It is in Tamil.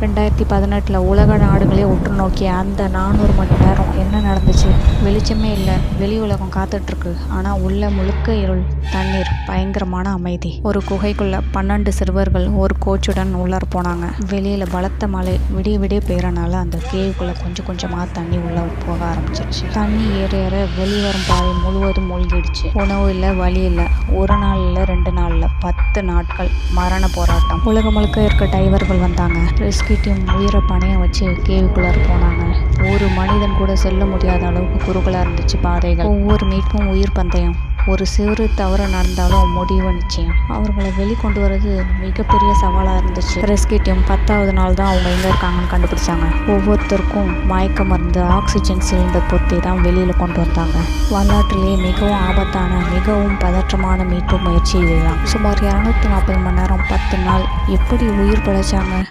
2018 உலக நாடுகளே உற்று நோக்கிய அந்த 400 மணி நேரம் என்ன நடந்துச்சு? வெளிச்சமே இல்லை, வெளி உலகம் காத்துட்ருக்கு. ஆனால் உள்ள முழுக்க இருள், தண்ணீர், பயங்கரமான அமைதி. ஒரு குகைக்குள்ள 12 சிறுவர்கள் ஒரு கோச்சுடன் உள்ளார போனாங்க. வெளியில பலத்த மழை விடிய விடிய பெய்யறனால அந்த கேவுக்குள்ள கொஞ்சம் கொஞ்சமா தண்ணி உள்ள போக ஆரம்பிச்சிருச்சு. தண்ணி ஏற ஏற வெளிவரும் பாதை முழுவதும் மூழ்கிடுச்சு. உணவு இல்லை, வழி இல்லை. ஒரு நாள் இல்லை, 2 நாள் இல்லை, 10 நாட்கள் மரண போராட்டம். உலகம் முழுக்க இருக்க டைவர்கள் வந்தாங்க. ரெஸ்கியூ டீம் உயிரை பணையம் வச்சு கேவுக்குள்ளார போனாங்க. ஒரு மனிதன் கூட செல்ல முடியாத அளவுக்கு குறுகலா இருந்துச்சு பாதைகள். ஒவ்வொரு மீட்பும் உயிர் பந்தயம். ஒரு சிறு தவறு நடந்தாலும் முடிவு நிச்சயம். அவர்களை வெளிக்கொண்டு வர்றது மிகப்பெரிய சவாலாக இருந்துச்சு. ரெஸ்கியூ டீம் 10வது நாள் தான் அவங்க எங்கே இருக்காங்கன்னு கண்டுபிடிச்சாங்க. ஒவ்வொருத்தருக்கும் மயக்க மருந்து, ஆக்சிஜன் சிலிண்டர் பொருத்தி தான் வெளியில் கொண்டு வந்தாங்க. வரலாற்றிலேயே மிகவும் ஆபத்தான, மிகவும் பதற்றமான மீட்பு முயற்சி இதுதான். சுமார் 240 மணி நேரம், 10 நாள் எப்படி உயிர் பிழைச்சாங்க?